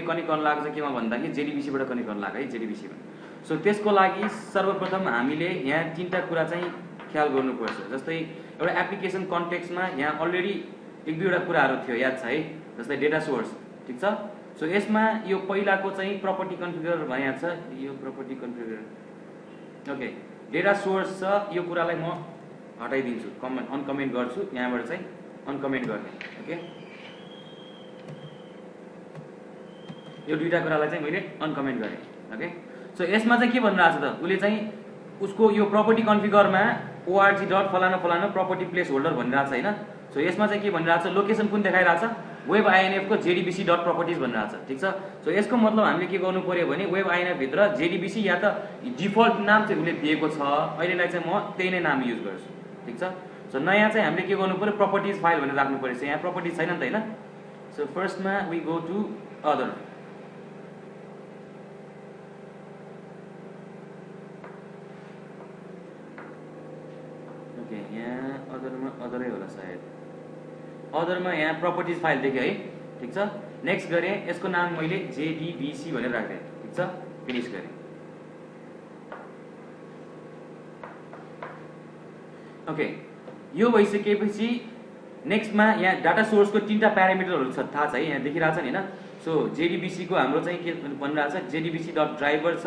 Connect गर्न लाग्छ केमा भन्दाखेरि JDBC बाट कनेक्ट गर्न लाग्यो है JDBC मा। सो त्यसको लागि सर्वप्रथम हामीले यहाँ तीनटा कुरा चाहिँ ख्याल गर्नुपर्छ। जस्तै एउटा एप्लिकेसन कन्टेक्स्टमा यहाँ अलरेडी एक दुईवटा कुराहरू थियो याद छ है, जस्तै डेटा सोर्स ठीक छ। सो यसमा यो पहिलाको चाहिँ प्रपर्टी कन्फिगर भनेको छ, यो property configure okay data source छ। यो कुरालाई म हटाइदिन्छु, अनकमेन्ट गर्छु, यहाँबाट चाहिँ अनकमेन्ट गर्ने ओके। यो दुईटा कुरालाई चाहिँ मैले अनकमेन्ट गरेँ ओके। सो यसमा चाहिँ के भनिरहेछ त, उसले चाहिँ उसको यो प्रपर्टी कन्फिगरमा org डट फलाना फलाना प्रपर्टी प्लेस होल्डर भनिरहेछ हैन। सो यसमा चाहिँ के भनिरहेछ, लोकेसन कुन देखाइरहेछ, वेब INF को JDBC डट प्रपर्टिज भनिरहेछ ठीक छ। सो यसको मतलब हामीले के गर्नु पर्यो भने वेब INF भित्र JDBC या त डिफल्ट नाम चाहिँ उसले दिएको छ, अहिलेलाई चाहिँ म त्यही नै नाम युज गर्छु ठीक छ। सो नयाँ चाहिँ हामीले के गर्नु पर्यो, प्रपर्टिज फाइल भनेर राख्नु पर्यो। यहाँ प्रपर्टिज छैन नि त हैन। सो फर्स्टमा we go to other okay. यहाँ अदरमा अदरै होला सायद, अदरमा यहाँ प्रपर्टिज फाइल देखेँ है ठीक छ। नेक्स्ट गरेँ, यसको नाम मैले JDBC भनेर राख्दै ठीक छ, फिनिश गरेँ ओके। यो भइसकेपछि नेक्स्टमा यहाँ डाटा सोर्सको तीनटा प्यारामिटरहरू छ, थाहा छ है, यहाँ देखिरहेछ नि हैन। सो JDBC को हाम्रो चाहिँ के भनिरहेछ, JDBC डट ड्राइभर छ,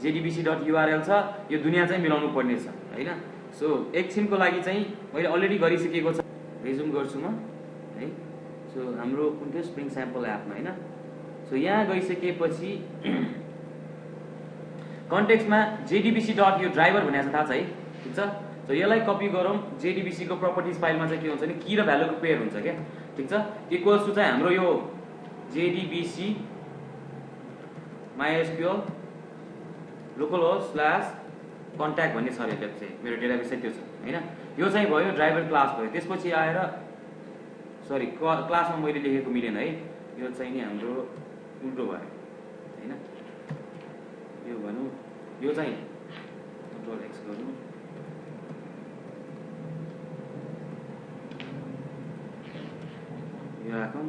JDBC डट URL छ, यो दुनिया चाहिँ मिलाउनु पर्ने छ हैन। सो एकछिनको लागि चाहिँ मैले अलरेडी गरिसकेको छ, रिज्युम गर्छु म है। सो हाम्रो कुन थियो, स्प्रिङ स्याम्पल एपमा हैन। सो यहाँ गइसकेपछि कन्टेक्स्टमा JDBC डट यो ड्राइभर भनेको छ, थाहा छ है ठीक छ। सो यसलाई कपी गरौँ, JDBC को प्रपर्टिज फाइलमा चाहिँ के हुन्छ नि, की र भ्यालुको पेयर हुन्छ क्या ठीक छ। इक्वल्स टु चाहिँ हाम्रो यो JDBC MySQL local host slash contact भन्ने छ अरे चाहिँ मेरो डेटाबेस चाहिँ त्यो छ हैन। यो चाहिँ भयो ड्राइभर क्लास भयो। त्यसपछि आएर सरी क्लासमा मैले लेखेको मिलेन है, यो चाहिँ नि हाम्रो उल्टो भयो हैन। यो भनौँ, यो चाहिँ कन्ट्रोल एक्स गर्नु, यो राखौँ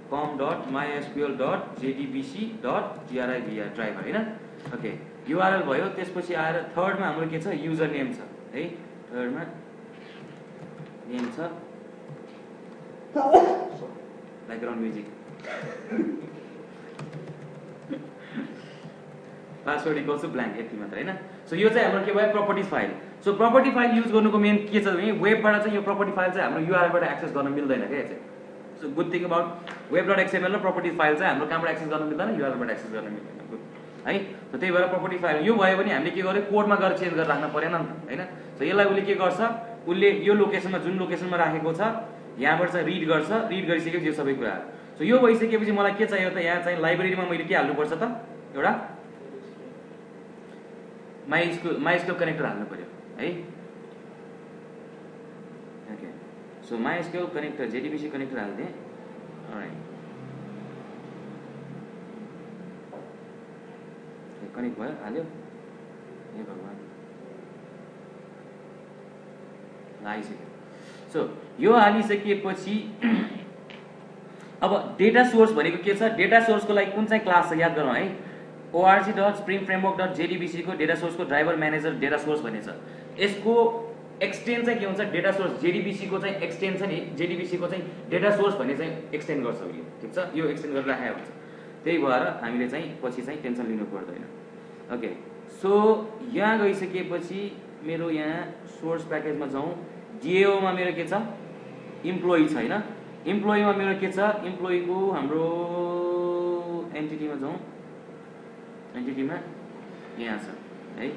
com.mysql.jdbc.grivr ड्राइभर हैन ओके। URL भयो। त्यसपछि आएर थर्डमा हाम्रो के छ, युजर नेम छ है, थर्डमा नेम छ background music, password equals to blank यति मात्र हैन। सो यो चाहिँ हाम्रो के भयो, properties file. So property file use गर्नुको मेन के छ भने वेबबाट चाहिँ यो प्रपर्टी फाइल चाहिँ हाम्रो URL बाट एक्सेस गर्न मिल्दैन क्या चाहिँ। So good thing about web.xml र प्रपर्टिज फाइल चाहिँ हाम्रो कहाँबाट एक्सेस गर्न मिल्दैन, URL बाट एक्सेस गर्न मिल्दैन है। सो त्यही भएर प्रपर्टी फाइल यो भयो भने हामीले के गर्यो, कोडमा गएर चेन्ज गरेर राख्न परेन नि त हैन। सो यसलाई उसले के गर्छ, उसले यो लोकेसनमा जुन लोकेसनमा राखेको छ यहाँबाट चाहिँ रिड गर्छ, रिड गरिसकेपछि यो सबै कुराहरू। सो यो भइसकेपछि मलाई के चाहियो त, यहाँ चाहिँ लाइब्रेरीमा मैले के हाल्नुपर्छ त, एउटा MySQL कनेक्टर हाल्नु पर्यो है okay. So MySQL connector JDBC connector हाल्दिएँ अलराइट। कनेक्ट भयो, हाल्यो, हे भगवान् आइसक्यो। सो यो हालिसकेपछि अब डेटा सोर्स भनेको के छ, डेटा सोर्सको लागि कुन चाहिँ क्लास छ याद गरौँ है, org.springframework.jdbc को डेटा सोर्सको ड्राइभर म्यानेजर डेटा सोर्स भन्ने छ। यसको एक्सटेन्ड चाहिँ के हुन्छ, डेटा सोर्स JDBC को चाहिँ एक्सटेन्ड छ नि, JDBC को चाहिँ डेटा सोर्स भन्ने चाहिँ एक्सटेन्ड गर्छ यो ठीक छ, यो एक्सटेन्ड गरेर राखेको हुन्छ। त्यही भएर हामीले चाहिँ पछि चाहिँ टेन्सन लिनु पर्दैन ओके। सो यहाँ गइसकेपछि मेरो यहाँ सोर्स प्याकेजमा जाउँ, DAO मा मेरो के छ, इम्प्लोइ छ हैन। इम्प्लोइमा मेरो के छ, इम्प्लोइको हाम्रो एन्टिटीमा जाउँ, एन्टिटीमा यहाँ छ है।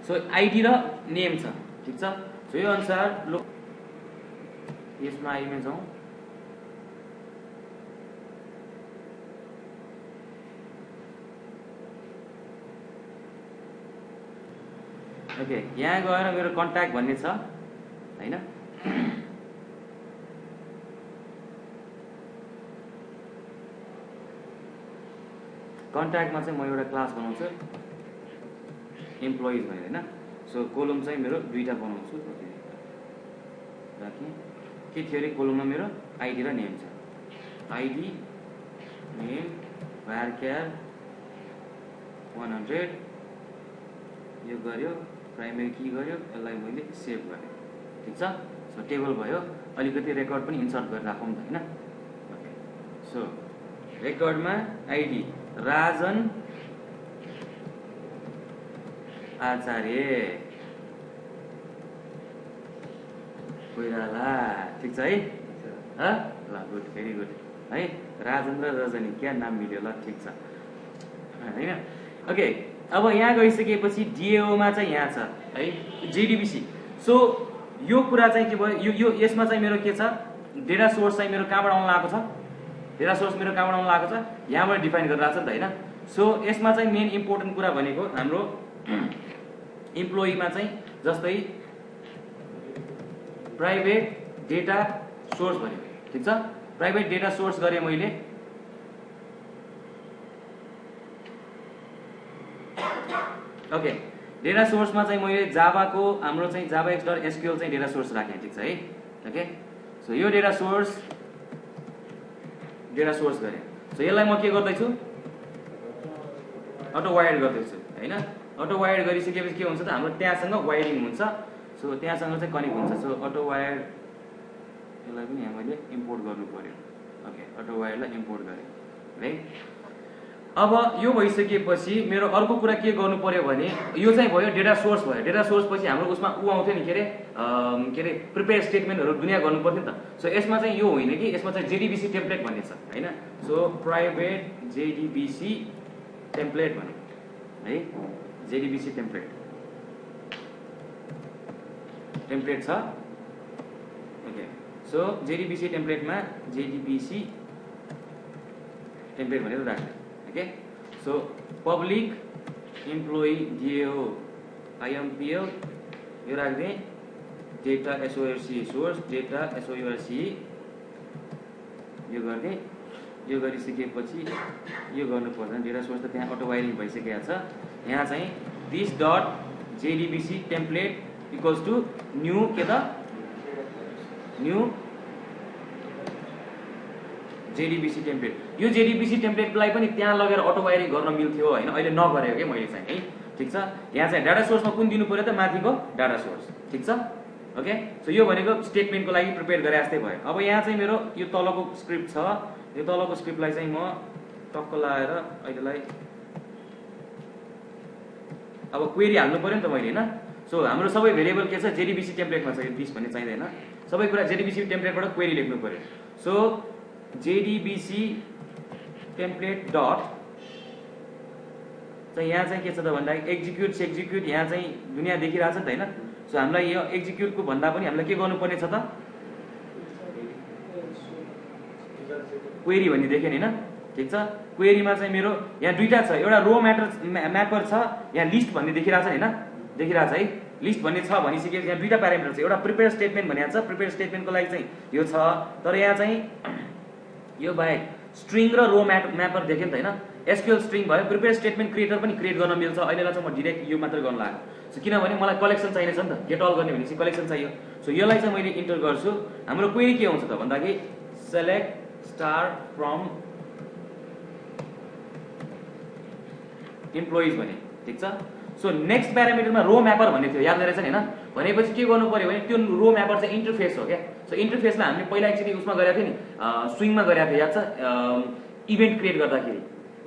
सो आइडी र नेम छ ठीक छ। सो यो अनुसार यसमा आइडीमा जाउँ, ओके। यहाँ गएर मेरो कन्ट्याक्ट भन्ने छ हैन। कन्ट्याक्टमा चाहिँ म एउटा क्लास बनाउँछु इम्प्लोइज भनेर हैन। सो कोलम चाहिँ मेरो दुईटा बनाउँछु राखेँ, के थियो अरे कोलममा मेरो आइडी र नेम छ आइडी नेम varchar 100 यो गर्यो प्राइमेरी की गर्यो यसलाई मैले सेभ गरेँ ठीक छ सो टेबल भयो अलिकति रेकर्ड पनि इन्सर्ट गरेर राखौँ त हैन ओके सो रेकर्डमा आइडी राजन आचार्य कोइराला ठीक छ है ल गुड भेरी गुड है राजन र रजनी क्या नाम मिल्यो ल ठीक छ हैन ओके अब यहाँ गइसकेपछि डिएओ मा चाहिँ यहाँ छ है जेडीबीसी सो यो कुरा चाहिँ के भयो यो यसमा चाहिँ मेरो के छ डेटा सोर्स चाहिँ मेरो कहाँबाट आउन लागेको छ डेटा सोर्स मेरो कहाँबाट आउन लागेको छ यहाँबाट डिफाइन गरिरहेको छ नि त हैन सो यसमा चाहिँ मेन इम्पोर्टेन्ट कुरा भनेको हाम्रो इम्प्लोइमा चाहिँ जस्तै प्राइभेट डेटा सोर्स भन्यो ठीक छ प्राइभेट डेटा सोर्स गरे मैले ओके डेटा सोर्समा चाहिँ मैले जावाको हाम्रो चाहिँ javax.sql चाहिँ डेटा सोर्स राखेँ ठीक छ है ओके सो यो डेटा सोर्स गरे सो यसलाई म के गर्दै छु अटो वायर्ड गर्दै छु हैन अटो वायर्ड गरिसकेपछि के हुन्छ त हाम्रो त्यहाँसँग वायरिङ हुन्छ सो त्यहाँसँग चाहिँ कनेक्ट हुन्छ सो अटो वायर्ड यसलाई पनि यहाँ मैले इम्पोर्ट गर्नु पर्यो ओके अटो वायरलाई इम्पोर्ट गरेँ है अब यो भइसकेपछि मेरो अर्को कुरा के गर्नु पर्यो भने यो चाहिँ भयो डेटा सोर्स भयो डेटा सोर्स पछि हाम्रो उसमा उ आउँथ्यो नि के अरे प्रिपेयर स्टेटमेन्टहरु दुनिया गर्नु पर्थ्यो नि त सो यसमा चाहिँ यो होइन कि यसमा चाहिँ जेडीबीसी टेम्प्लेट भन्ने छ हैन सो प्राइभेट जेडीबीसी टेम्प्लेट भन्ने है जेडीबीसी टेम्प्लेट छ ओके सो जेडीबीसी टेम्प्लेटमा जेडीबीसी टेम्प्लेट भनेर राख्ने okay so public employee DAO IMPL यो राख्ने data SORC source data SORC यो गर्ने यो गरिसकेपछि यो गर्नु पर्दैन डेटा सोर्स त त्यहाँ अटो वायरिङ भइसकेको छ यहाँ चाहिँ this dot JDBC template equals to new के त न्यू जेडीबीसी टेम्प्लेट यो जेडीबीसी टेम्प्लेटलाई पनि त्यहाँ लगेर अटो वायरिङ गर्न मिल्थ्यो हैन अहिले नगरेको के मैले चाहिँ है ठीक छ यहाँ चाहिँ डाटा सोर्समा कुन दिनु पर्यो त माथिको डाटा सोर्स ठीक छ ओके सो यो भनेको स्टेटमेन्टको लागि प्रिपेयर गरे जस्तै भयो अब यहाँ चाहिँ मेरो यो तलको स्क्रिप्ट छ यो तलको स्क्रिप्टलाई चाहिँ म टक्क लाएर अहिलेलाई अब क्वेरी हाल्नु पर्यो नि त मैले हैन सो हाम्रो सबै भेरिएबल के छ जेडीबीसी टेम्प्लेटमा छ यो 20 भन्ने चाहिँदैन सबै कुरा जेडीबीसी टेम्प्लेटबाट क्वेरी लेख्नु पर्यो सो जेडीबीसी टेम्प्लेट डट चाहिँ यहाँ चाहिँ के छ त भन्दा एक्जिक्युट यहाँ चाहिँ दुनिया देखिरहेछ नि त हैन सो हामीलाई यो एक्जिक्युटको भन्दा पनि हामीलाई के गर्नुपर्ने छ त क्वेरी भन्ने देखेन हैन ठीक छ क्वेरीमा चाहिँ मेरो यहाँ दुईटा छ एउटा रो म्यापर छ यहाँ लिस्ट भन्ने देखिरहेछ हैन देखिरहेछ है लिस्ट भन्ने छ भनिसकेपछि यहाँ दुईटा प्यारामिटर छ एउटा प्रिपेयर स्टेटमेन्ट भनेको छ प्रिपेयर स्टेटमेन्टको लागि चाहिँ यो छ तर यहाँ चाहिँ यो बाहेक स्ट्रिङ र रो म्यापर देख्यो नि त हैन एसक्यूएल स्ट्रिङ भयो प्रिपेयर स्टेटमेन्ट क्रिएटर पनि क्रिएट गर्न मिल्छ अहिलेलाई चाहिँ म डाइरेक्ट यो मात्र गर्न लाग्यो सो किनभने मलाई कलेक्सन चाहिने छ नि त गेट अल गर्ने भनेपछि कलेक्सन चाहियो सो यसलाई चाहिँ मैले इन्टर गर्छु हाम्रो क्वेरी के हुन्छ त भन्दाखेरि सेलेक्ट स्टार फ्रम इम्प्लोइज भने ठीक छ सो नेक्स्ट प्यारामिटरमा रो म्यापर भन्ने थियो याद गरेछ नि हैन भनेपछि के गर्नु पर्यो भने त्यो रो म्यापर चाहिँ इन्टरफेस हो क्या सो इन्टरफेसलाई हामीले पहिला एकचोटि उसमा गरेको थियो नि स्विङमा गरेको थियो याद छ इभेन्ट क्रिएट गर्दाखेरि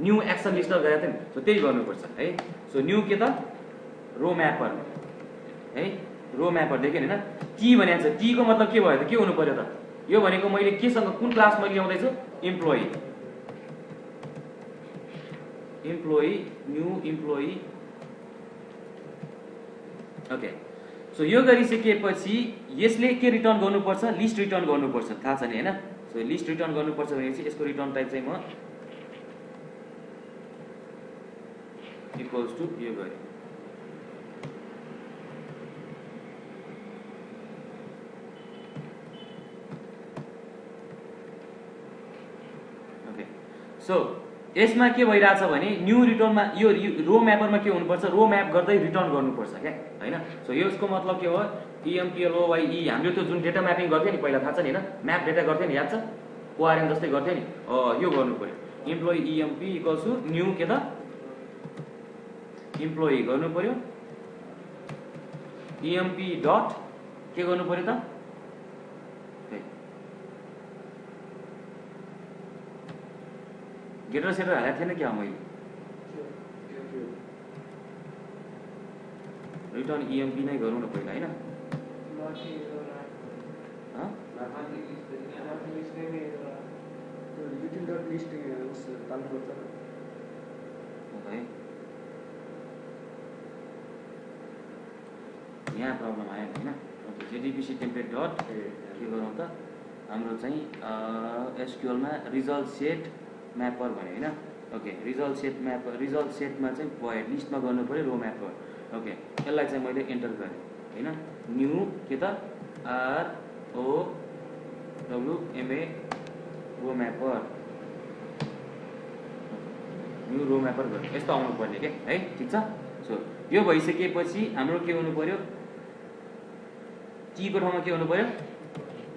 न्यू एक्सन लिस्टर गरेको थियो नि सो त्यही गर्नुपर्छ है सो न्यू के त रो म्यापर है रो म्यापर देख्यो नि हैन टी भनेको छ टी को मतलब के भयो त के हुनु पर्यो त यो भनेको मैले केसँग कुन क्लास मैले ल्याउँदै छु employee new employee okay so यो गरिसकेपछि यसले के रिटर्न गर्नुपर्छ लिस्ट रिटर्न गर्नुपर्छ थाहा छ नि हैन सो लिस्ट रिटर्न गर्नुपर्छ भनेपछि यसको रिटर्न टाइप चाहिँ म इक्वल्स टु यो गरे ओके सो यसमा के भइराछ भने न्यू रिटर्नमा यो रो म्यापरमा के हुनुपर्छ रो म्याप गर्दै रिटर्न गर्नुपर्छ क्या हैन सो यसको मतलब के हो EMPLOYE हामीले त्यो जुन डेटा म्यापिङ गर्थ्यो नि पहिला थाहा छ नि हैन म्याप डेटा गर्थ्यो नि याद छ ओआरएम जस्तै गर्थ्यो नि यो गर्नु पर्यो employee EMP equals to new के त इम्प्लोइ गर्नु पर्यो इएमपी डट के गर्नु पर्यो त गेटर सेटर हालेको थिएन क्या मैले रिटर्न इएमपी नै गरौँ न पहिला हैन यहाँ प्रब्लम आयो हैन ओके जेडीबीसी टेम्प्लेट डट के गरौँ त हाम्रो चाहिँ एसक्यूएल मा रिजल्ट सेट म्यापर भन्यो हैन ओके रिजल्ट सेटमा चाहिँ भयो लिस्टमा गर्नु पर्यो रो म्यापर ओके यसलाई चाहिँ मैले एन्टर गरेँ हैन न्यू के त आर ओ डब्लु एमए रो म्यापर न्यू रो म्यापर गर्नु यस्तो आउनु पर्ने के है ठीक छ सो यो भइसकेपछि हाम्रो के हुनु पर्यो टी को ठाउँमा के हुनु पर्यो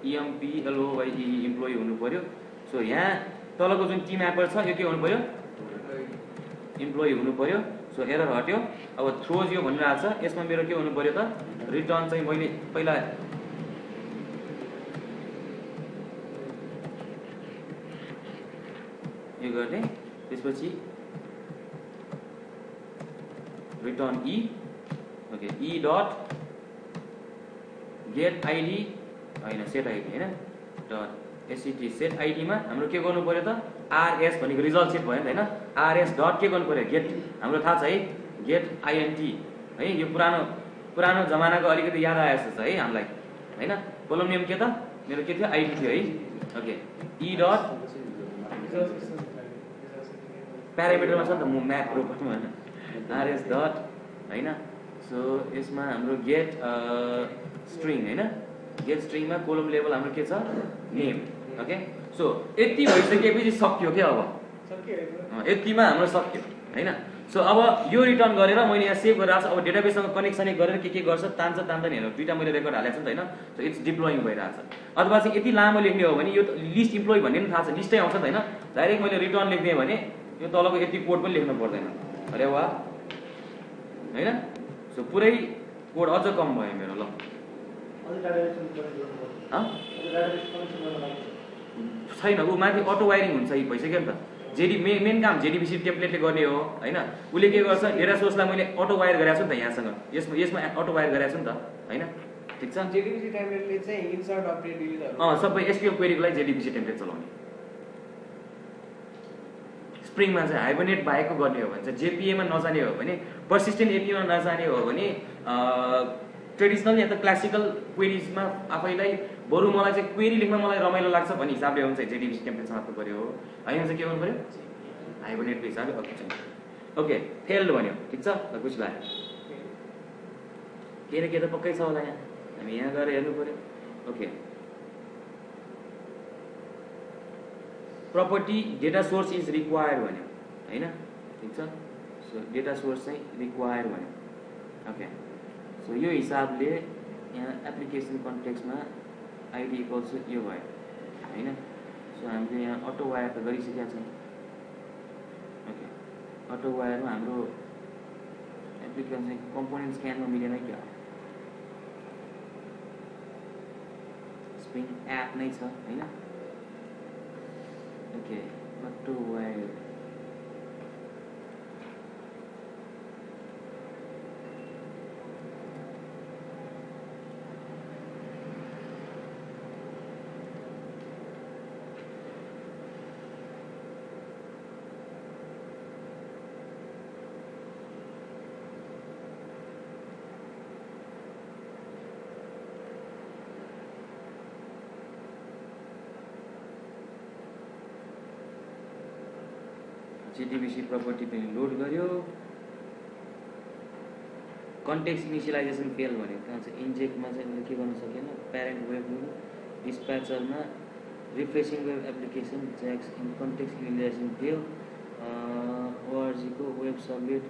इएमपी एलओवाई इम्प्लोइ हुनु पर्यो सो यहाँ तलको जुन टी म्यापर छ यो के हुनु पर्यो इम्प्लोइ हुनु पर्यो सो एरर हट्यो अब थ्रोज यो भनिरहेको छ यसमा मेरो के हुनु पर्यो त रिटर्न चाहिँ मैले पहिला यो गर्ने त्यसपछि रिटर्न ई ओके ई डट गेट आइडी हैन सेट आइडी हैन डट एससीटी सेट आइडीमा हाम्रो के गर्नु पर्यो त आरएस भनेको रिजल्ट सेट भयो नि हैन आरएस डट के गर्नु पर्यो गेट हाम्रो थाहा छ है गेट आइएनटी है यो पुरानो जमानाको अलिकति याद आएछ है हामीलाई हैन कोलम नेम के त मेरो के थियो आइडी थियो है ओके ई डट प्यारामिटरमा छ नि त म म्याप रो पनि आरएस डट हैन सो यसमा हाम्रो गेट स्ट्रिङ हैन गेट स्ट्रिङमा कोलम लेभल हाम्रो के छ नेम ओके सो यति भइसकेपछि सक्यो के अब यतिमा हाम्रो सक्यो हैन सो अब यो रिटर्न गरेर मैले यहाँ सेभ गरिरहेको छु अब डेटाबेससँग कनेक्सन गरेर के गर्छ तान्दैन हेर्नु दुईटा मैले रेकर्ड हालेको छु नि त हैन सो इट्स डिप्लोइङ भइरहेछ अथवा चाहिँ यति लामो लेख्ने हो भने यो लिस्ट इम्प्लोइ भन्ने पनि थाहा छ लिस्टै आउँछ नि त हैन डाइरेक्ट मैले रिटर्न लेख्दिएँ भने यो तलको यति कोड पनि लेख्नु पर्दैन अरे वाह हैन सो पुरै कोड अझ कम भयो मेरो ल छैन ऊ माथि अटो वायरिङ हुन्छ भइसक्यो नि त जेडी मेन काम जेडीबीसी टेम्प्लेटले गर्ने हो हैन उसले के गर्छ डेटा सोर्सलाई मैले अटो वायर गरेको छु नि त यहाँसँग यसमा अटो वायर गरेको छु नि त हैन ठीक छ जेडीबीसी टेम्प्लेटले चाहिँ इन्सर्ट अपडेट डिलिट सबै एसक्यूएल क्वेरीको लागि जेडीबीसी टेम्प्लेट चलाउने स्प्रिङमा चाहिँ हाइबरनेट बाहेकको गर्ने हो भने चाहिँ जेपीएमा नजाने हो भने पर्सिस्टेन्ट एपीमा नजाने हो भने ट्रेडिसनल या त क्लासिकल क्वेरीजमा आफैलाई बरु मलाई चाहिँ क्वेरी लेख्न मलाई रमाइलो लाग्छ भन्ने हिसाबले हुन्छ जेडीबीसी टेम्प्लेट समाप्त गर्यो हो हैन चाहिँ के गर्नु पर्यो हाइबरनेटको हिसाबले ओके फेल्ड भन्यो ठीक छ ल खुसी लाग्यो के न के त पक्कै छ होला यहाँ हामी यहाँ गएर हेर्नु पर्यो okay property data source is required भन्यो हैन ठीक छ सो डेटा सोर्स चाहिँ रिक्वायर्ड भन्यो ओके सो यो हिसाबले यहाँ एप्लिकेसन कन्टेक्स्टमा आइडी इक्वल्स यो भयो हैन सो हामीले यहाँ अटो वायर त गरिसकेका छौँ ओके अटो वायरमा हाम्रो एप्लिकेसन चाहिँ कम्पोनेन्ट स्क्यानमा मिलेन क्या स्प्रिङ एप नै छ हैन okay auto wire JDBC property पनि लोड गर्यो कन्टेक्स्ट इनिशियलाइजेसन फेल भन्यो त्यहाँ चाहिँ इन्जेक्टमा चाहिँ मैले के गर्न सकेन प्यारेन्ट वेब डिस्प्याचरमा रिफ्रेसिङ वेब एप्लिकेसन जैक्स in context initialization fail ORG को web submit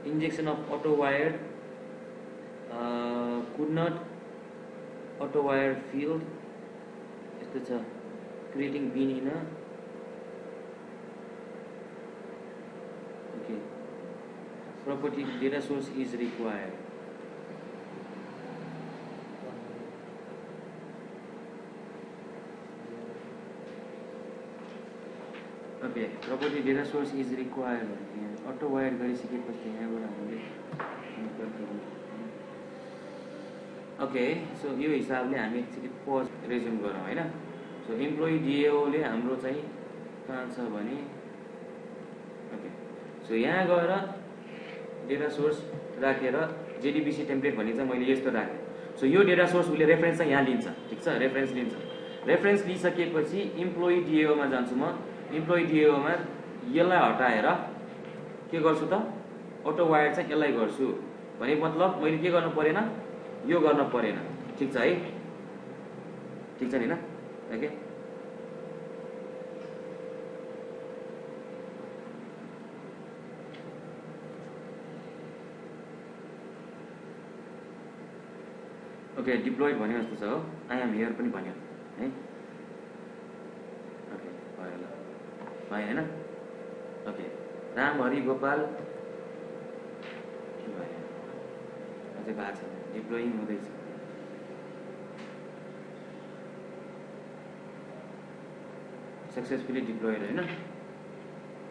injection of auto wired could not auto wired field यस्तो छ creating bin in a okay property data source is required. Okay, property data source is required. Auto wired गरिसकेपछि यहाँबाट हामीले okay so यो हिसाबले हामी एकचोटि pause resume गरौँ हैन. सो एम्प्लोइ DAO ले हाम्रो चाहिँ कहाँ छ भने ओके सो यहाँ गएर डेटा सोर्स राखेर JDBC टेम्प्लेट भन्ने चाहिँ मैले यस्तो राखेँ. सो यो डेटा सोर्स उसले रेफरेन्स चाहिँ यहाँ लिन्छ. ठीक छ, रेफरेन्स लिन्छ. रेफरेन्स लिइसकेपछि इम्प्लोइ DAO मा जान्छु म. इम्प्लोइ DAO मा यसलाई हटाएर के गर्छु त अटो वायर चाहिँ यसलाई गर्छु भने मतलब मैले के गर्नु परेन यो गर्न परेन. ठीक छ है, ठीक छ नि हैन. ओके ओके डिप्लोइड भन्यो जस्तो छ हो. आई एम हियर पनि भन्यो है. ओके भयो ल भयो हैन. ओके राम हरि गोपाल के भयो अझै भएको छ डिप्लोइङ हुँदैछ. सक्सेसफुली डिप्लोइड हैन.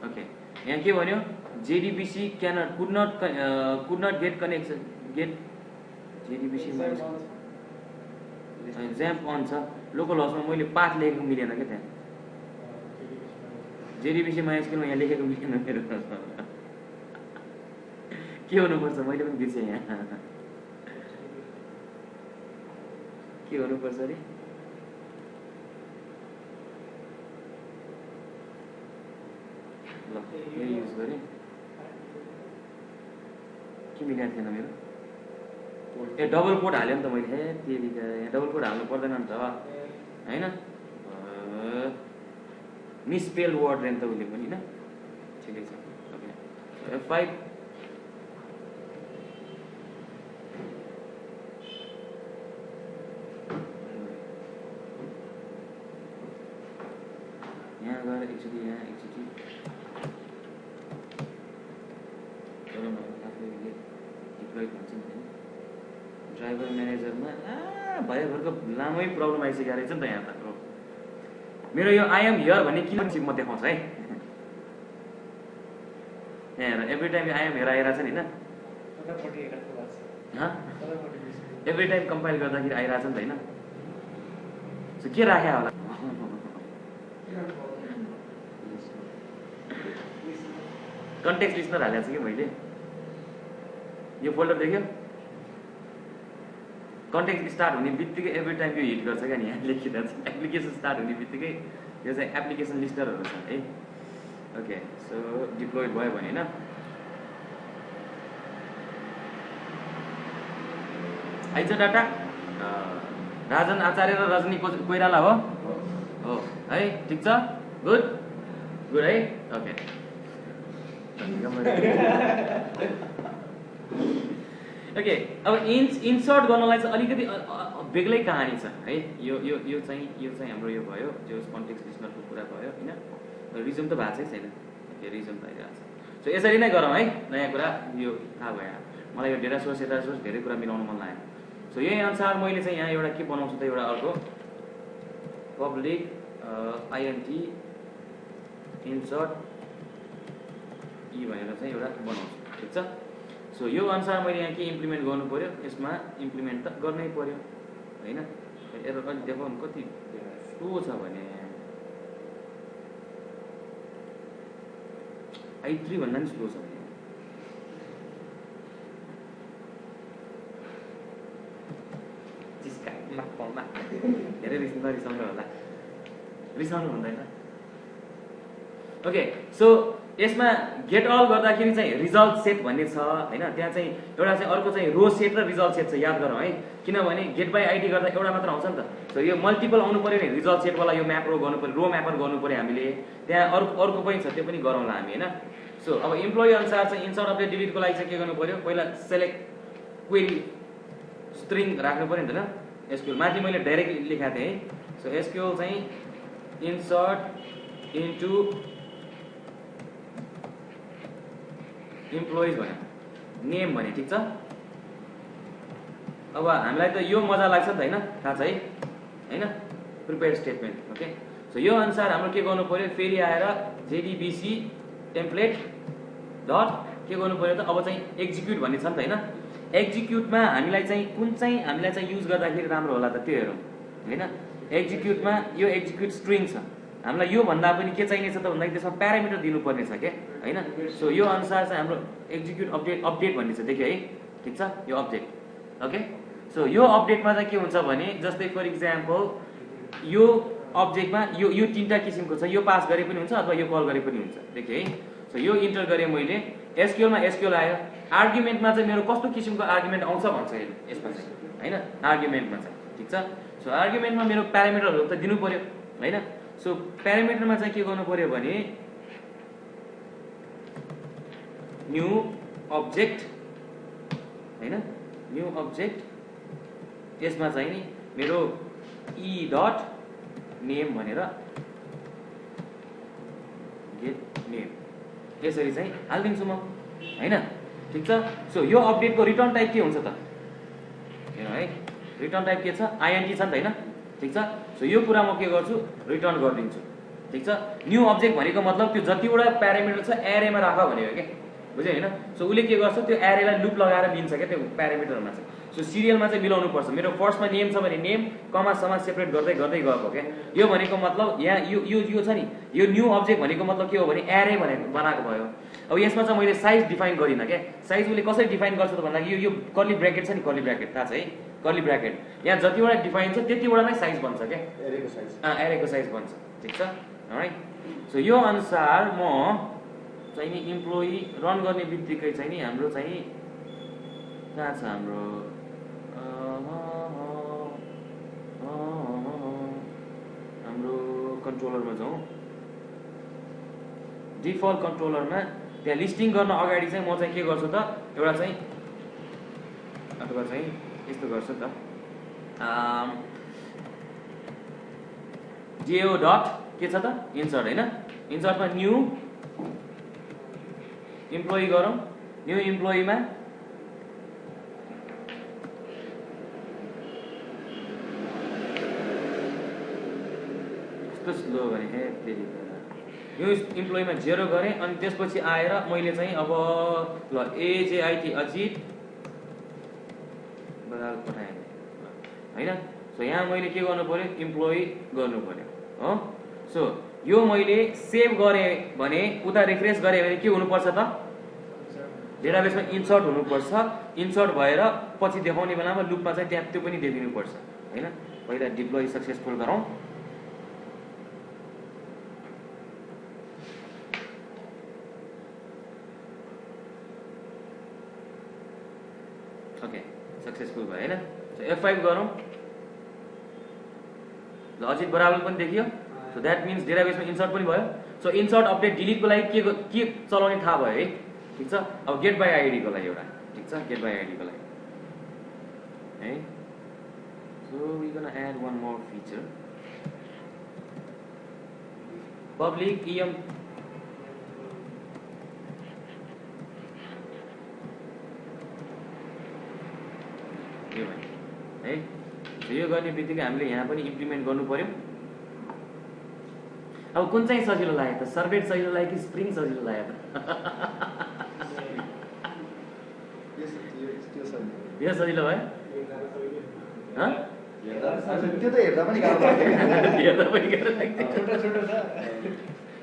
ओके यहाँ के भन्यो JDBC could not get connection get JDBC जैम्प अन छ. लोकल हाउसमा मैले पाथ लेखेको मिलेन क्या त्यहाँ. JDBC MySQL यहाँ लेखेको मिलेन मेरो. के हुनुपर्छ मैले पनि बिर्सेँ यहाँ. के हुनुपर्छ अरे ल यो युज गरेँ के मिलेको थिएन मेरो. ए डबल कोड हाल्यो नि त मैले. हे त्यतिका यहाँ डबल कोड हाल्नु पर्दैन नि त हैन. मिसस्पेल वर्ड रहेन त उसले पनि हैन. ठिकै छ. ओके F5 यहाँ गएर एकचोटि यहाँ एकचोटि गरौँ न. आफूले डिप्लोइ हुन्छ नि हैन. ड्राइभर म्यानेजरमा भयभरको लामै प्रब्लम आइसकेको रहेछ नि त यहाँ त. मेरो यो आई एम हियर भन्ने किन चाहिँ म देखाउँछ है. यहाँ हेर every time I am here आइरहेछ नि हैन. एभ्री टाइम कम्पाइल गर्दाखेरि आइरहेछ नि त हैन. सो के राख्या होला कन्टेक्स्ट लिस्टर हालेको छु कि मैले. यो फोल्डर देख्यो कन्टेक्स्ट स्टार्ट हुने बित्तिकै एभ्री टाइम यो हिट गर्छ क्या नि. यहाँ लेखिरहेको छ एप्लिकेसन स्टार्ट हुने बित्तिकै यो चाहिँ एप्लिकेसन लिस्टरहरू छ है. ओके सो डिप्लोइड भयो भने हैन. आइज डाटा राजन आचार्य र रजनी कोइराला हो है. ठिक छ गुड गुड है. ओके ओके अब इन्सर्ट गर्नलाई चाहिँ अलिकति बेग्लै कहानी छ है. यो चाहिँ हाम्रो यो भयो जो कन्टेक्स्ट लिस्टरको कुरा भयो हैन. रिजम त भएको छैन. ओके रिजम त आइरहेको छ. सो यसरी नै गरौँ है. नयाँ कुरा यो थाहा भयो मलाई. यो डेटा सोर्स धेरै कुरा मिलाउन मन लाग्यो. सो यही अनुसार मैले चाहिँ यहाँ एउटा के बनाउँछु त एउटा अर्को पब्लिक INT इन्सर्ट ई भनेर चाहिँ एउटा बनाउँछु. ठिक छ. सो यो अनुसार मैले यहाँ के इम्प्लिमेन्ट गर्नु पर्यो. यसमा इम्प्लिमेन्ट त गर्नै पर्यो हैन. एरर अलि देखाउनु कति स्लो छ भने I3 भन्दा पनि स्लो छ भने धेरै रिसाउनु होला. रिसाउनु हुँदैन. ओके सो यसमा गेट अल गर्दाखेरि चाहिँ रिजल्ट सेट भन्ने छ हैन. त्यहाँ चाहिँ एउटा चाहिँ अर्को चाहिँ रो सेट र रिजल्ट सेट छ. याद गरौँ है. किनभने गेट बाई आइडी गर्दा एउटा मात्र आउँछ नि त. सो यो मल्टिपल आउनु पर्यो नि. रिजल्ट सेटवाला यो म्याप रो गर्नु पर्यो. रो म्यापर गर्नु पर्यो हामीले. त्यहाँ अर्को पनि छ त्यो पनि गरौँला हामी हैन. सो अब इम्प्लोइ अनुसार चाहिँ इन्सर्ट अपडेट डिलिटको लागि चाहिँ के गर्नु पर्यो पहिला सेलेक्ट क्वेरी स्ट्रिङ राख्नु पर्यो नि त एसक्यूएल माथि मैले डाइरेक्ट लेखाएको थिएँ है सो एसक्यूएल चाहिँ इन्सर्ट इन्टु इम्प्लोइज भन्यो नेम भने ठिक छ अब हामीलाई त यो मजा लाग्छ नि त हैन थाहा छ है हैन प्रिपेयर्ड स्टेटमेन्ट ओके सो यो अनुसार हाम्रो के गर्नु पर्यो फेरि आएर जेडीबीसी टेम्प्लेट डट के गर्नु पर्यो त अब चाहिँ एक्जिक्युट भन्ने छ नि त हैन एक्जिक्युटमा हामीलाई चाहिँ कुन चाहिँ हामीलाई चाहिँ युज गर्दाखेरि राम्रो होला त त्यो हेरौँ हैन एक्जिक्युटमा यो एक्जिक्युट स्ट्रिङ छ हामीलाई यो भन्दा पनि के चाहिने छ त भन्दाखेरि त्यसमा प्यारामिटर दिनुपर्ने छ के हैन सो यो अनुसार चाहिँ हाम्रो एक्जिक्युट अपडेट भन्ने छ देखियो है ठिक छ यो अपडेट ओके सो यो अपडेटमा चाहिँ के हुन्छ भने जस्तै फर इक्जाम्पल यो अब्जेक्टमा यो तीनटा किसिमको छ यो पास गरे पनि हुन्छ अथवा यो कल गरे पनि हुन्छ देखिए है सो यो इन्टर गरेँ मैले एसक्यूएलमा एसक्यूएल आयो आर्गुमेन्टमा चाहिँ मेरो कस्तो किसिमको आर्गुमेन्ट आउँछ भन्छ यसमा चाहिँ हैन आर्गुमेन्टमा चाहिँ ठिक छ सो आर्गुमेन्टमा मेरो प्यारामिटरहरू त दिनु पर्यो हैन सो प्यारामिटरमा चाहिँ के गर्नु पर्यो भने न्यू अब्जेक्ट हैन न्यू अब्जेक्ट यसमा चाहिँ नि मेरो ई डट नेम भनेर गेट नेम यसरी चाहिँ हालिदिन्छु म हैन ठिक छ सो यो अपडेटको रिटर्न टाइप के हुन्छ त हेर्नु है रिटर्न टाइप के छ आइएनटी छ नि त हैन ठिक छ सो यो कुरा म के गर्छु रिटर्न गरिदिन्छु ठिक छ न्यू अब्जेक्ट भनेको मतलब त्यो जतिवटा प्यारामिटर छ एरेमा राख भनेको के बुझ्यो हैन सो उले के गर्छ त्यो एरेलाई लुप लगाएर लिन्छ के त्यो प्यारामिटरमा चाहिँ सो सिरियलमा चाहिँ मिलाउनु पर्छ मेरो फर्स्टमा नेम छ भने नेम कमा समा सेपरेट गर्दै गर्दै गएको के यो भनेको मतलब यहाँ यो छ नि यो न्यू अब्जेक्ट भनेको मतलब के हो भने एरे भनेको बनाएको भयो अब यसमा चाहिँ मैले साइज डिफाइन गरिन के साइज उले कसरी डिफाइन गर्छ त भन्दा यो कर्ली ब्र्याकेट छ नि कर्ली ब्र्याकेट थाहा छ है कर्ली ब्र्याकेट यहाँ जतिवटा डिफाइन छ त्यतिवटा नै साइज बन्छ के एरेको साइज बन्छ ठिक छ है सो यो अनुसार म चाहिँ नि इम्प्लोइ रन गर्ने बित्तिकै चाहिँ नि हाम्रो चाहिँ कहाँ छ हाम्रो हाम्रो कन्ट्रोलरमा जाउँ डिफल्ट कन्ट्रोलरमा त्यहाँ लिस्टिङ गर्न अगाडि चाहिँ म चाहिँ के गर्छु त एउटा चाहिँ अथवा चाहिँ यस्तो गर्छु त जेओ डट के छ त इन्सर्ट हैन इन्सर्टमा न्यू इम्प्लोइ गरौँ न्यू इम्प्लोइमा कस्तो स्लो भने हे फेरि यो इम्प्लोइमा 0 गरेँ अनि त्यसपछि आएर मैले चाहिँ अब ल एजेआइटी अजित बराल पठाएँ हैन सो यहाँ मैले के गर्नु पर्यो इम्प्लोइ गर्नु पर्यो हो सो यो मैले सेभ गरेँ भने उता रिफ्रेस गरेँ भने के हुनुपर्छ त डेटाबेसमा इन्सर्ट हुनुपर्छ इन्सर्ट भएर पछि देखाउने बेलामा लुपमा चाहिँ त्यहाँ त्यो पनि देखिनुपर्छ हैन पहिला डिप्लोय सक्सेसफुल गरौँ ओके सक्सेसफुल भयो हैन सो F5 गरौँ ल अजित बराबर पनि देखियो सो द्याट मिन्स डेटाबेसमा इन्सर्ट पनि भयो सो इन्सर्ट अपडेट डिलिटको लागि के चलाउने थाहा भयो है ठिक छ अब गेट बाई आइडी को लागि एउटा ठिक छ गेट बाई आइडी को लागि है so we gonna add one more feature public EM है यो गर्ने बित्तिकै हामीले यहाँ पनि इम्प्लिमेन्ट गर्नु पर्यो अब कुन चाहिँ सजिलो लाग्यो त सर्भेट सजिलो लाग्यो कि स्प्रिङ सजिलो लाग्यो यो सजिलो भयो त्यो त हेर्दा पनि गाह्रो लाग्यो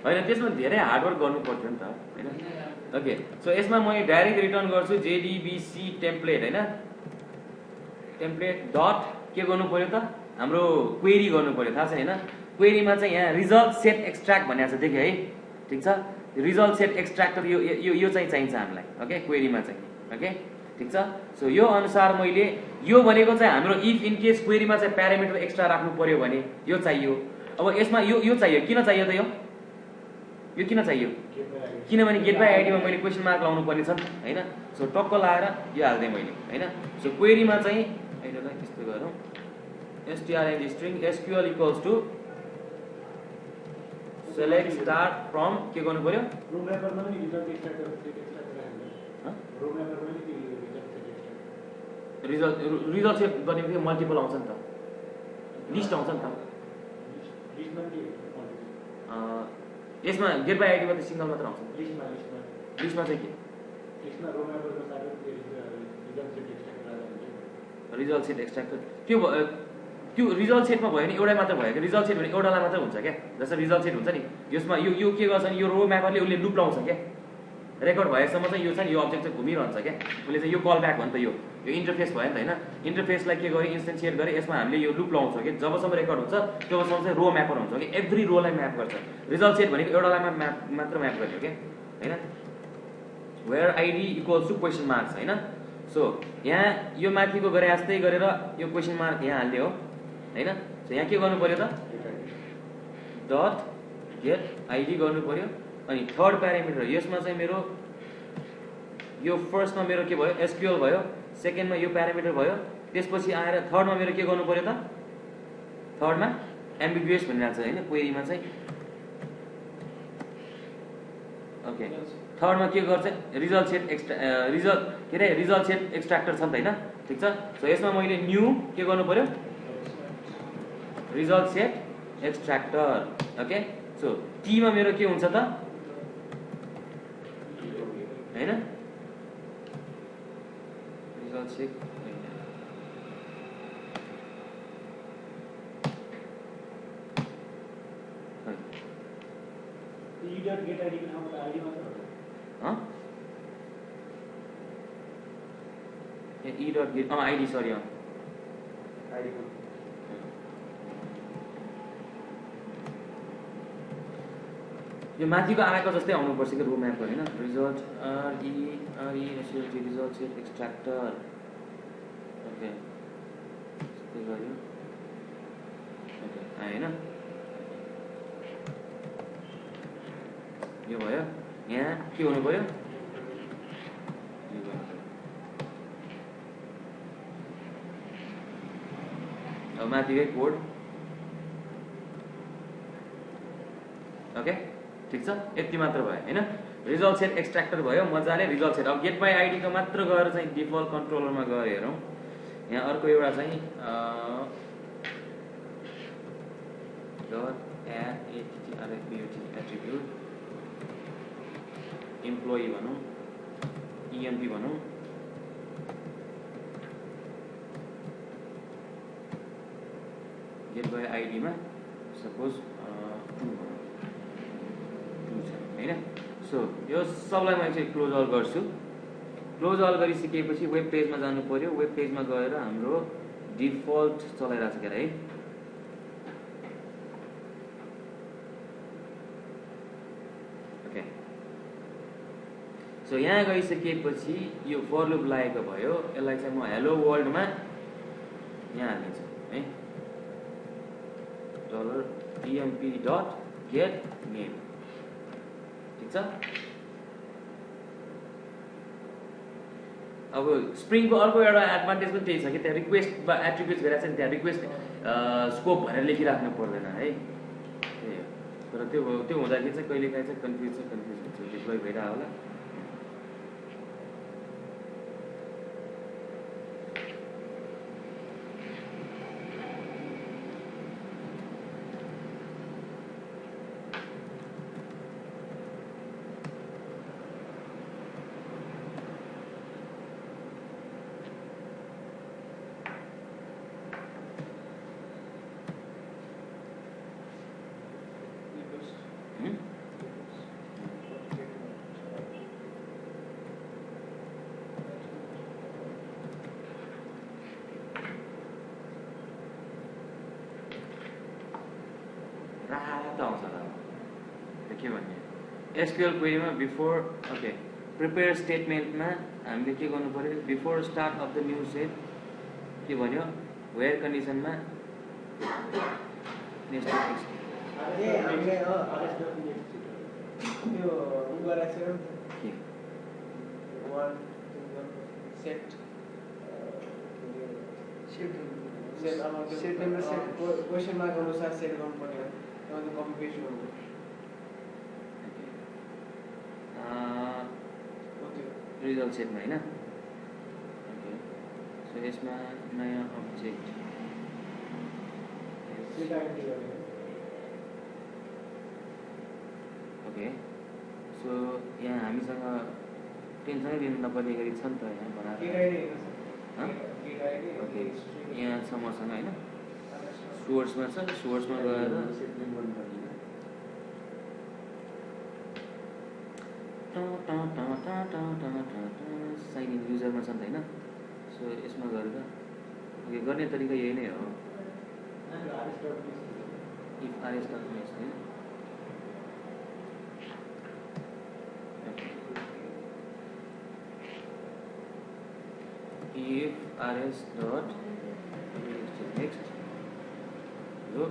होइन त्यसमा धेरै हार्डवर्क गर्नु पर्थ्यो नि त हैन ओके सो यसमा म डाइरेक्ट रिटर्न गर्छु जेडीबीसी टेम्प्लेट हैन टेम्प्लेट डट के गर्नु पर्यो त हाम्रो क्वेरी गर्नु पर्यो थाहा छ हैन क्वेरीमा चाहिँ यहाँ रिजल्ट सेट एक्सट्र्याक्ट भनेको छ देख्यो है ठिक छ रिजल्ट सेट एक्सट्र्याक्टर यो चाहिँ चाहिन्छ हामीलाई ओके क्वेरीमा चाहिँ ओके ठिक छ सो यो अनुसार मैले यो भनेको चाहिँ हाम्रो इफ इन केस क्वेरीमा चाहिँ प्यारामिटर एक्स्ट्रा राख्नु पर्यो भने यो चाहियो अब यसमा यो चाहियो किन चाहियो त यो यो किन चाहियो किनभने गेट बाई आइडीमा मैले क्वेसन मार्क लाउनु पर्ने छ हैन सो टक्क लाएर यो हाल्दै मैले हैन सो क्वेरीमा चाहिँ हैनलाई त्यस्तो गरौँ str string sql equals to select start from के गर्नु पर्यो रो म्यापरमा पनि रिजल्ट एक्सट्र्याक्टर रिजल्ट सेट गर्ने फेरि मल्टिपल आउँछ नि त लिस्ट आउँछ नि त यसमा गेट बाई आइडीमा त सिंगल मात्र आउँछ लिस्टमा चाहिँ के रिजल्ट सेट एक्सट्र्याक्टर त्यो रिजल्ट सेटमा भयो भने एउटै मात्र भयो कि रिजल्ट सेट भने एउटालाई मात्र हुन्छ क्या जस्तो रिजल्ट सेट हुन्छ नि यसमा यो के गर्छ नि यो रो म्यापरले उसले लुप लाउँछ क्या रेकर्ड भएसम्म चाहिँ यो छ नि यो अब्जेक्ट चाहिँ घुमिरहन्छ क्या उसले चाहिँ यो कल ब्याक हो नि त यो इन्टरफेस भयो नि त होइन इन्टरफेसलाई के गर्यो इन्स्टेन्सिएट गरे यसमा हामीले यो लुप लाउँछौँ कि जबसम्म रेकर्ड हुन्छ तबसम्म चाहिँ रो म्यापर हुन्छ कि एभ्री रोलाई म्याप गर्छ रिजल्ट सेट भनेको एउटालाई मात्र म्याप गर्ने हो क्या होइन where ID equals to question marks होइन सो यहाँ यो माथिको गरे जस्तै गरेर यो क्वेसन मार्क यहाँ हाल्ने हो हैन सो यहाँ के गर्नु पर्यो त डट गेट आइडी गर्नु पर्यो अनि थर्ड प्यारामिटर यसमा चाहिँ मेरो यो फर्स्टमा मेरो के भयो एसक्यूएल भयो सेकेन्डमा यो प्यारामिटर भयो त्यसपछि आएर थर्डमा मेरो के गर्नु पर्यो त थर्डमा एम्बिगुअस भनिरहेको छ हैन क्वेरीमा चाहिँ ओके थर्डमा के गर्छ रिजल्ट सेट रिजल्ट सेट एक्सट्र्याक्टर छ नि त हैन ठीक छ सो यसमा मैले न्यू के गर्नु पर्यो रिजल्ट सेट एक्सट्र्याक्टर ओके सो टीमा मेरो के हुन्छ त हैन रिजल्ट सेट गेट आइडी को ठाउँमा आइडी मात्र हो e.get आइडी सरी आइडी यो माथिको आएको जस्तै आउनुपर्छ कि रो म्याप हैन रिजल्ट रिजल्ट सेट एक्सट्र्याक्टर ओके त्यही गऱ्यो ओके हैन यो भयो यहाँ के हुनु पर्यो अब माथिकै कोड ओके ठीक छ यति मात्र भयो हैन रिजल्ट सेट एक्सट्र्याक्टर भयो मजाले रिजल्ट सेट अब गेट बाई आइडी को मात्र गएर चाहिँ डिफल्ट कन्ट्रोलरमा गएर हेरौँ यहाँ अर्को एउटा चाहिँ एट्रिब्युट इम्प्लोइ भनौँ इएमपी भनौँ गेट बाई आइडीमा सपोज 2 हैन सो यो सबलाई म चाहिँ क्लोज अल गर्छु क्लोज अल गरिसकेपछि वेब पेजमा जानु पर्यो वेब पेजमा गएर हाम्रो डिफल्ट चलाइरहेको छ के है ओके सो यहाँ गइसकेपछि यो फर लुप लागेको भयो यसलाई चाहिँ म हेलो वर्ल्डमा यहाँ हाल्नेछु है $emp.get name ठीक छ अब स्प्रिङको अर्को एउटा एडभान्टेज पनि त्यही छ कि त्यहाँ रिक्वेस्ट वा एट्रिब्युट्स गरेर चाहिँ त्यहाँ रिक्वेस्ट स्कोप भनेर लेखिराख्नु पर्दैन है त्यही हो तर त्यो हुँदाखेरि चाहिँ कहिलेकाहीँ चाहिँ कन्फ्युज हुन्छ डिप्लोइ भइरहेको होला एसक्यूएल क्वेरीमा बिफोर ओके प्रिपेयर स्टेटमेन्टमा हामीले के गर्नु पर्यो before start of the new set के भन्यो वेयर कन्डिसनमा त्यो उ गराएको छ के वान सेट सेट अब क्वेसन मार्क अनुसार सेट गर्नु पर्यो त्यो कपी पेस्ट गर्नु रिजल्ट सेटमा हैन ओके सो यसमा नयाँ अब्जेक्ट डेटा एन्ट्री गर्ने ओके सो यहाँ हामीसँग टेन्सनै लिनु नपर्ने गरी छ नि त यहाँ बनाएर ओके यहाँ छ मसँग हैन सोर्समा छ सोर्समा गएर साइन इन युजरमा छ नि त हैन सो यसमा गरेर ओके गर्ने तरिका यही नै हो इफ आरएस डकुमेन्ट्स हैन if rs dot next yo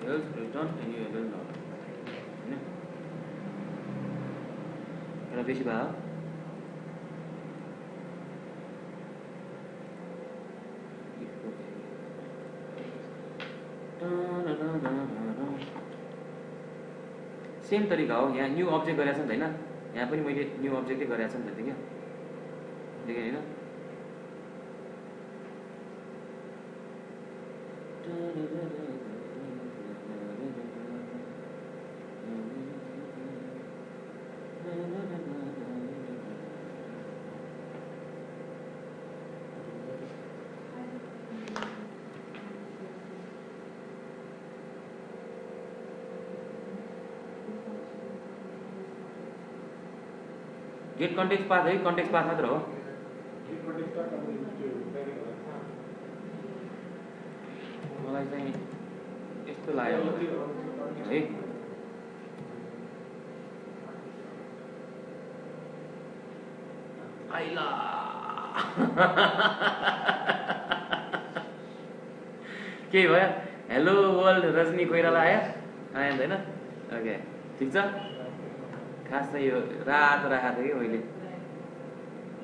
else return and you will not एउटा बेसी भयो सेम तरिका हो यहाँ न्यू अब्जेक्ट गरेको छ नि त हैन यहाँ पनि मैले न्यू अब्जेक्टै गरेको छ नि त देख्यो देखेँ हैन गेट कन्टेक्स्ट पाथ है कन्टेक्स्ट पाथ मात्र हो मलाई चाहिँ यस्तो लाग्यो है आइला के भयो हेलो वर्ल्ड रजनी कोइराला आयो आयो हैन ओके ठीक छ खास चाहिँ यो रातो राखेको थियो कि मैले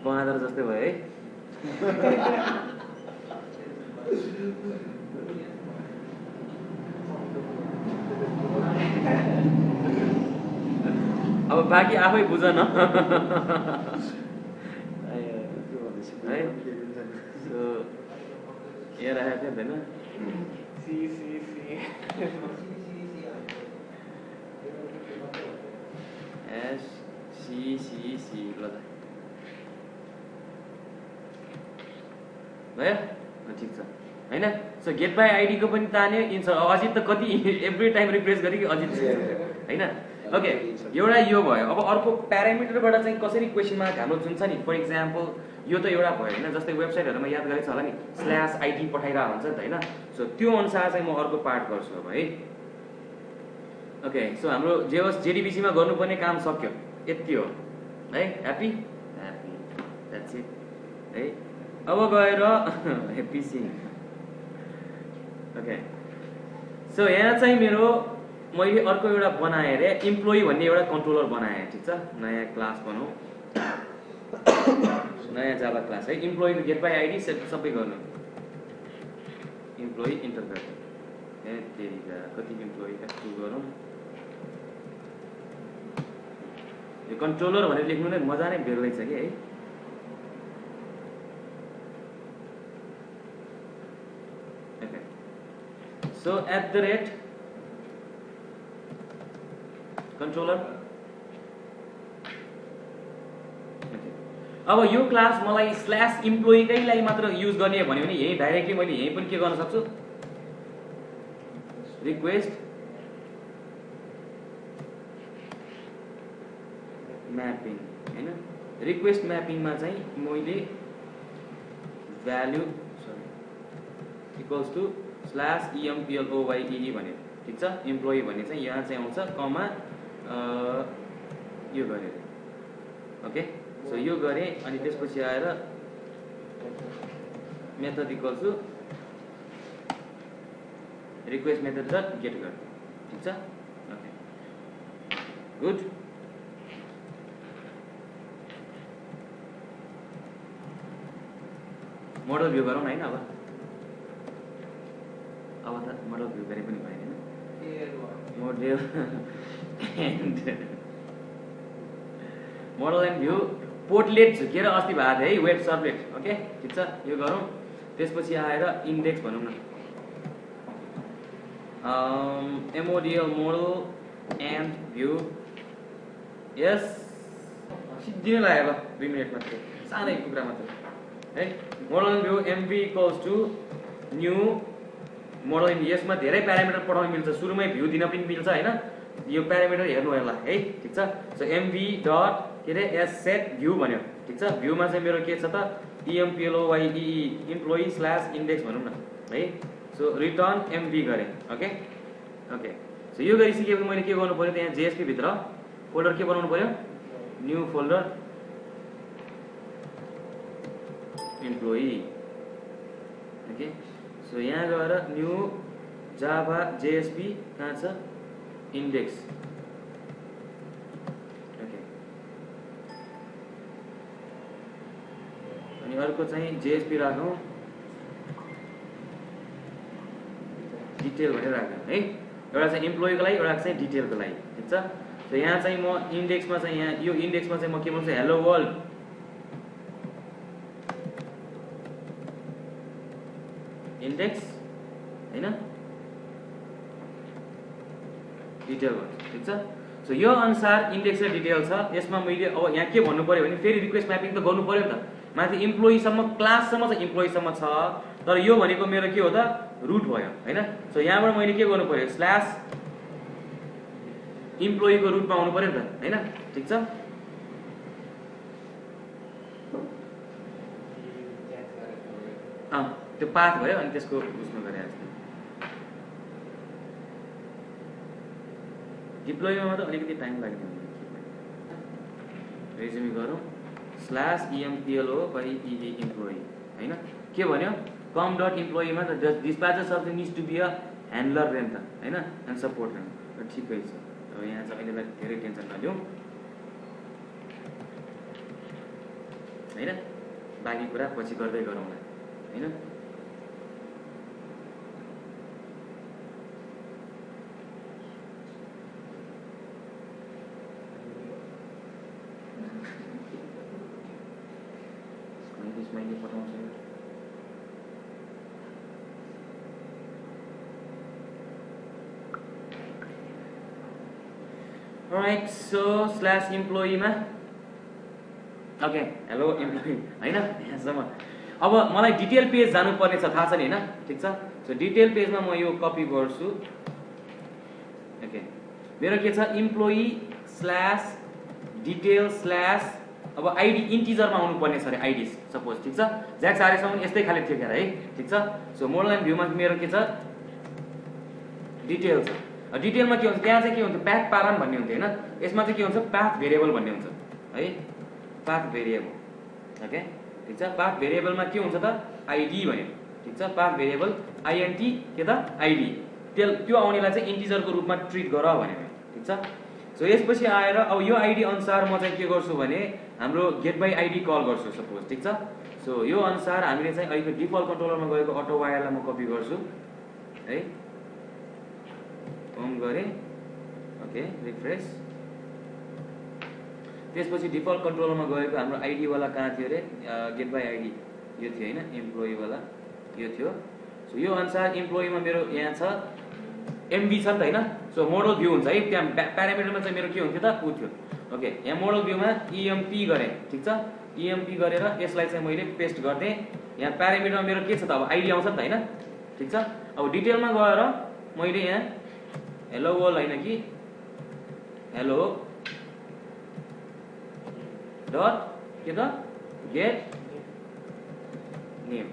बहादुर जस्तै भयो है अब बाँकी आफै बुझ न है सो यहाँ राखेको थियो हैन C C C S C C C ल त भयो ठिक छ हैन सो गेट बाई आइडीको पनि तान्यो इन्सर अजित त कति एभ्री टाइम रिप्लेस गरे कि अजित हैन ओके एउटा यो भयो अब अर्को प्यारामिटरबाट चाहिँ कसरी क्वेसन मार्क हाम्रो जुन छ नि फर इक्जाम्पल यो त एउटा भयो हैन जस्तै वेबसाइटहरुमा याद गरेको छ होला नि /id पठाइरा हुन्छ नि त हैन सो त्यो अनुसार चाहिँ म अर्को पार्ट गर्छु अब है ओके सो हाम्रो जे होस् जेडीबीसी मा गर्नुपर्ने काम सक्यो यति हो है ह्यापी ह्यापी द्याट्स इट है अब गएर ह्यापी सी ओके सो यहाँ चाहिँ मेरो मैले अर्को एउटा बनाए रे इम्प्लोइ भन्ने एउटा कन्ट्रोलर बनाए ठीक छ नयाँ क्लास बनाऊ नयाँ जाभा क्लास है इम्प्लोइ गेट बाई आइडी सबै गर्नु इम्प्लोइ इन्टर गर्नु ए तेरिका कति इम्प्लोइ f2 गरौँ यो कन्ट्रोलर भनेर लेख्नु नै मजा नै बेग्लै छ कि है ओके सो @ कन्ट्रोलर अब यो क्लास मलाई /employee कैलाई मात्र युज गर्ने भन्यो भने यही डाइरेक्टली मैले यही पनि के गर्न सक्छु रिक्वेस्ट म्यापिङ हैन रिक्वेस्ट म्यापिङमा चाहिँ मैले भ्यालु इक्वल्स टु /employee भने ठीक छ इम्प्लोइ भने चाहिँ यहाँ चाहिँ आउँछ कमा यो गरेर ओके सो यो गरे अनि त्यसपछि आएर method equals to request method dot get गर्ने ठीक छ ओके गुड मोडल भ्यू गरौँ न हैन अब त मोडल भ्यू गरे पनि भएन model model and view portlet झुकेर अस्ति भएको थियो है वेब सर्भलेट ओके ठिक छ यो गरौँ त्यसपछि आएर इन्डेक्स भनौँ न MODL मोडल एन्ड भ्यू यस सिद्धिनै लाग्यो ल 2 मिनेट मात्रै सानै टुक्रा मात्रै है model and view MV equals to new model and यसमा धेरै प्यारामिटर पठाउन मिल्छ सुरुमै भ्यू दिन पनि मिल्छ हैन यो प्यारामिटर हेर्नु होला है ठिक छ सो MV डट के रे एस सेट भ्यू भन्यो ठिक छ भ्यूमा चाहिँ मेरो के छ त EMPLOYE इम्प्लोइ स्ल्यास इन्डेक्स भनौँ न है सो रिटर्न MV गरे ओके ओके सो यो गरिसकेपछि मैले के गर्नु पर्यो त्यहाँ JSP भित्र फोल्डर के बनाउनु पर्यो new folder employee okay so यहाँ गएर न्यू जाभा JSP कहाँ छ इन्डेक्स ओके अनि अर्को चाहिँ JSP राखौँ डिटेल भनेर राख्नु है एउटा चाहिँ इम्प्लोइको लागि एउटा चाहिँ डिटेलको लागि ठिक छ सो यहाँ चाहिँ म इन्डेक्समा चाहिँ यहाँ यो इन्डेक्समा चाहिँ म के भन्छु हेलो वर्ल्ड इन्डेक्स हैन डिटेल भन्छ ठिक छ सो यो अनुसार इन्डेक्स र डिटेल छ यसमा मैले अब यहाँ के भन्नु पर्यो भने फेरि रिक्वेस्ट म्यापिङ त गर्नु पर्यो नि त माथि इम्प्लोइसम्म क्लाससम्म चाहिँ इम्प्लोइसम्म छ तर यो भनेको मेरो के हो त रुट भयो हैन सो यहाँबाट मैले के गर्नु पर्यो स्ल्यास इम्प्लोइको रुटमा आउनु पर्यो नि त हैन ठिक छ त्यो पाथ भयो अनि त्यसको उसमा गरे डिप्लोयमा मात्र अलिकति टाइम लाग्ने रेज्युमे गरौँ स्ल्यास EMPLOYE इम्प्लोइ हैन के भन्यो कम डट इम्प्लोइमा त dispatchers of needs to be a handler रेन त हैन एन्ड सपोर्ट रेन ठिकै छ अब यहाँ चाहिँ अहिलेलाई धेरै टेन्सन नलिउँ हैन बाँकी कुरा पछि गर्दै गरौँला हैन मैले पठाउँछु Alright, so slash employee मा ओके हेलो इम्प्लोइ हैन यहाँसम्म अब मलाई डिटेल पेज जानु पर्ने छ थाहा छ नि हैन ठिक छ सो डिटेल पेजमा म यो कपी गर्छु ओके मेरो के छ इम्प्लोइ स्ल्यास डिटेल स्ल्यास अब आइडी इन्टिजरमा आउनु पर्ने छ रे आइडी सपोज ठिक छ ज्याक्स आरेसम्म यस्तै खाले थियो है ठिक छ सो मोडल एन्ड भ्यूमा मेरो के छ डिटेल छ डिटेलमा के हुन्छ त्यहाँ चाहिँ के हुन्छ पाथ पाराम भन्ने हुन्छ हैन यसमा चाहिँ के हुन्छ पाथ भेरिएबल भन्ने हुन्छ है पाथ भेरिएबल ओके ठिक छ पाथ भेरिएबलमा के हुन्छ त आइडी भन्यो ठिक छ पाथ भेरिएबल INT के त आइडी त्यो आउनेलाई चाहिँ इन्टिजरको रूपमा ट्रिट गर भन्यो ठिक छ सो यसपछि आएर अब यो आइडी अनुसार म चाहिँ के गर्छु भने हाम्रो गेट बाइ आइडी कल गर्छु सपोज ठिक छ सो यो अनुसार हामीले चाहिँ अहिले डिफल्ट कन्ट्रोलरमा गएको अटो वायरलाई म कपी गर्छु है होम गरे ओके रिफ्रेश त्यसपछि डिफल्ट कन्ट्रोलरमा गएको हाम्रो आइडी वाला कहाँ थियो रे गेट बाइ आइडी यो थियो हैन एम्प्लोइ वाला यो थियो सो यो अनुसार इम्प्लोइमा मेरो यहाँ छ MB छ नि त हैन सो मोडल भ्यू हुन्छ है त्यहाँ प्यारामिटरमा चाहिँ मेरो के हुन्थ्यो त उ थियो ओके यहाँ मोडल भ्यूमा EMP गरे ठिक छ EMP गरेर यसलाई चाहिँ मैले पेस्ट गर्दै यहाँ प्यारामिटरमा मेरो के छ त अब आइडी आउँछ नि त हैन ठिक छ अब डिटेलमा गएर मैले यहाँ हेलो वर्ल्ड हैन कि हेलो डट के त गेट नेम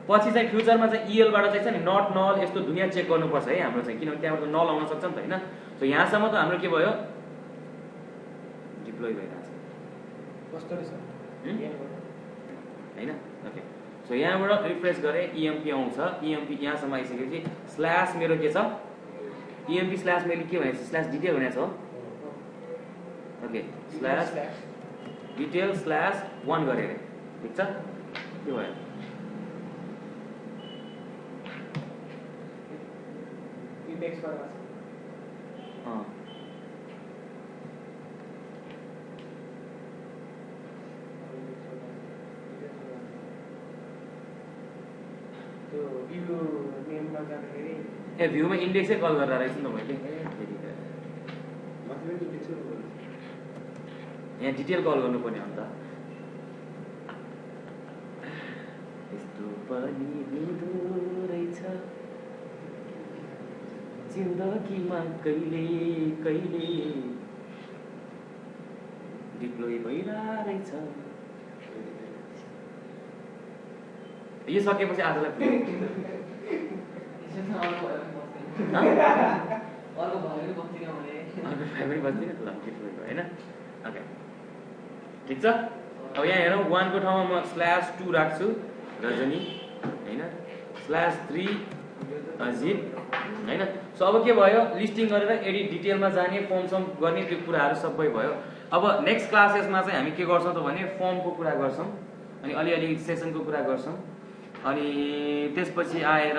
पछि चाहिँ फ्युचरमा चाहिँ EL बाट चाहिँ छ नि नट नल यस्तो दुनिया चेक गर्नुपर्छ है हाम्रो चाहिँ किनभने त्यहाँबाट नल आउन सक्छ नि त हैन सो यहाँसम्म त हाम्रो के भयो डिप्लोय भइरहेछ कस्तो रहेछ हैन ओके सो यहाँबाट रिफ्रेश गरे EMP आउँछ EMP यहाँसम्म आइसकेपछि स्ल्यास मेरो के छ EMP स्ल्यास मैले के भनेको छु स्ल्यास डिटेल भनेको छ ओके स्ल्यास डिटेल स्ल्यास 1 गरे अरे ठिक छ के भयो इन्डेक्स गरेर त्यो भ्यू नेममा जाँदाखेरि ए भ्यूमा इन्डेक्सै कल गरेर रहेछ नि त मैले यहाँ डिटेल कल गर्नुपर्ने हो नि त यस्तो पनि हुँदो रहेछ जिन्दगीमा कहिले कहिले डिप्लोय भइरा रहेछ यो सकेपछि आजलाई अर्को भाइले बस्दिन भने पनि बस्दैन ल डिप्लोय भयो हैन ओके ठिक छ अब यहाँ हेरौँ 1 को ठाउँमा म /2 राख्छु रजनी हैन /3 अजित हैन सो अब के भयो लिस्टिङ गरेर एडिट डिटेलमा जाने फर्म सम गर्ने त्यो कुराहरू सबै भयो अब नेक्स्ट क्लासेसमा चाहिँ हामी के गर्छौं त भने फर्मको कुरा गर्छौं अनि अलिअलि सेसनको कुरा गर्छौं अनि त्यसपछि आएर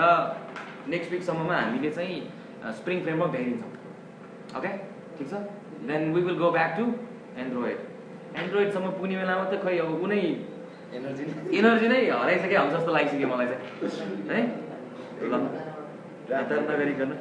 नेक्स्ट विक सम्ममा हामीले चाहिँ स्प्रिङ फ्रेमवर्क हेरिन्छौं ओके ठीक छ then we will go back to Android सम्म पुग्ने बेलामा त खै अब कुनै एनर्जी नै हराइसक्यो हुन्छ जस्तो लागिसक्यो मलाई चाहिँ है ल नगरिकन